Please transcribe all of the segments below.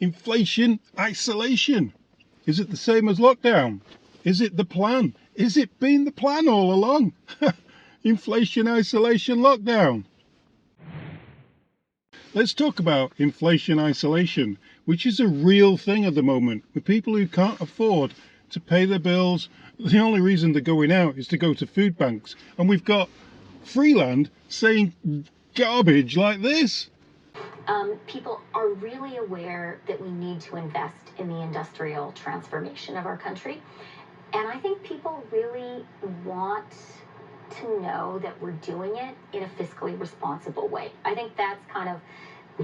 Inflation isolation. Is it the same as lockdown? Is it the plan? Is it been the plan all along? Inflation isolation lockdown. Let's talk about inflation isolation, which is a real thing at the moment with people who can't afford to pay their bills. The only reason they're going out is to go to food banks, and we've got Freeland saying garbage like this. People are really aware that we need to invest in the industrial transformation of our country. And I think people really want to know that we're doing it in a fiscally responsible way. I think that's kind of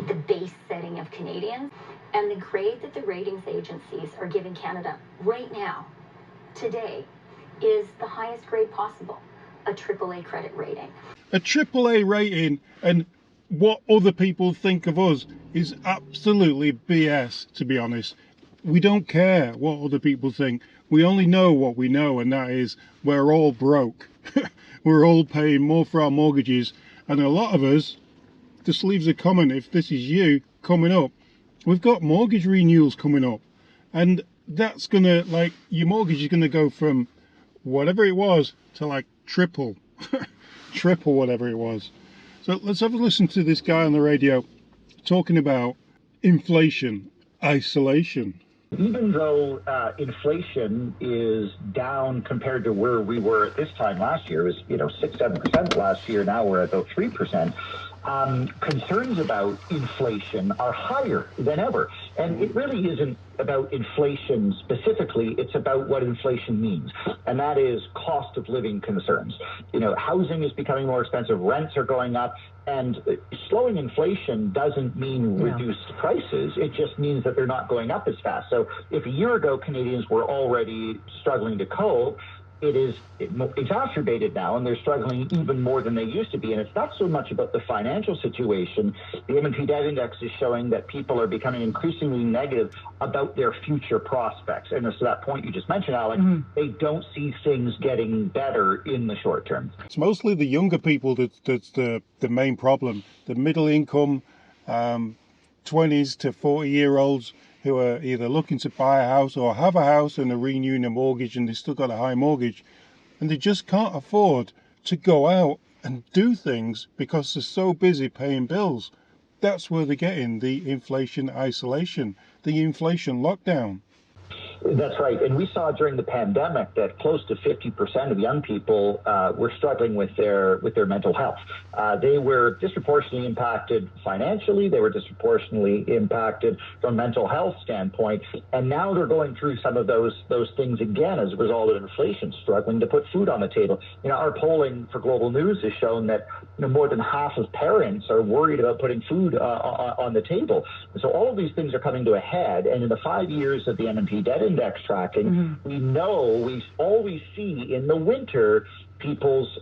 the base setting of Canadians. And the grade that the ratings agencies are giving Canada right now, today, is the highest grade possible, a AAA credit rating. A AAA rating, and what other people think of us is absolutely BS, to be honest. We don't care what other people think. We only know what we know, and that is we're all broke. We're all paying more for our mortgages, and a lot of us, just leaves a comment if this is you coming up. We've got mortgage renewals coming up, and that's gonna, like, your mortgage is gonna go from whatever it was to like triple whatever it was. So let's have a listen to this guy on the radio talking about inflation isolation. Even though inflation is down compared to where we were at this time last year, it was 6-7% last year. Now we're at about 3%. Concerns about inflation are higher than ever. And it really isn't about inflation specifically, it's about what inflation means. And that is cost of living concerns. Housing is becoming more expensive, rents are going up, and slowing inflation doesn't mean reduced prices. It just means that they're not going up as fast. So if a year ago Canadians were already struggling to cope, it is exacerbated now, and they're struggling even more than they used to be. And it's not so much about the financial situation. The M&P Debt Index is showing that people are becoming increasingly negative about their future prospects. And to that point you just mentioned, Alec, they don't see things getting better in the short term. It's mostly the younger people that's the main problem. The middle income, 20s to 40-year-olds who are either looking to buy a house or have a house and are renewing a mortgage, and they've still got a high mortgage, and they just can't afford to go out and do things because they're so busy paying bills. That's where they're getting the inflation isolation, the inflation lockdown. That's right. And we saw during the pandemic that close to 50% of young people were struggling with their mental health. They were disproportionately impacted financially. They were disproportionately impacted from a mental health standpoint. And now they're going through some of those things again as a result of inflation, struggling to put food on the table. Our polling for Global News has shown that more than half of parents are worried about putting food on the table. So all of these things are coming to a head. And in the 5 years of the M&P Debt Index tracking, we always see in the winter people's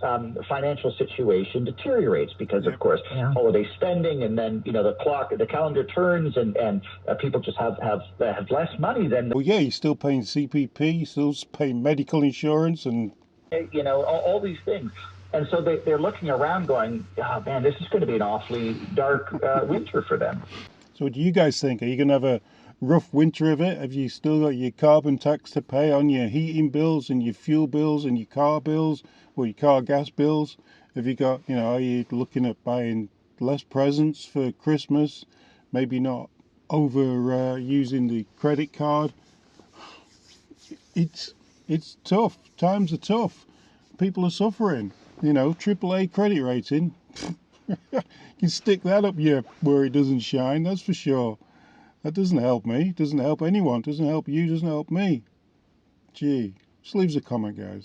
financial situation deteriorates because, of course, holiday spending, and then the calendar turns, and people just have less money than. Well, yeah, you're still paying CPP, you're still paying medical insurance, and all these things. And so they're looking around going, oh man, this is going to be an awfully dark winter for them. So what do you guys think? Are you going to have a rough winter of it? Have you still got your carbon tax to pay on your heating bills and your fuel bills and your car bills or your car gas bills? Have you got, are you looking at buying less presents for Christmas? Maybe not over using the credit card? It's tough. Times are tough. People are suffering. AAA credit rating. You can stick that up where it doesn't shine, that's for sure. That doesn't help me, doesn't help anyone, doesn't help you, doesn't help me. Gee, just leave us a comment, guys.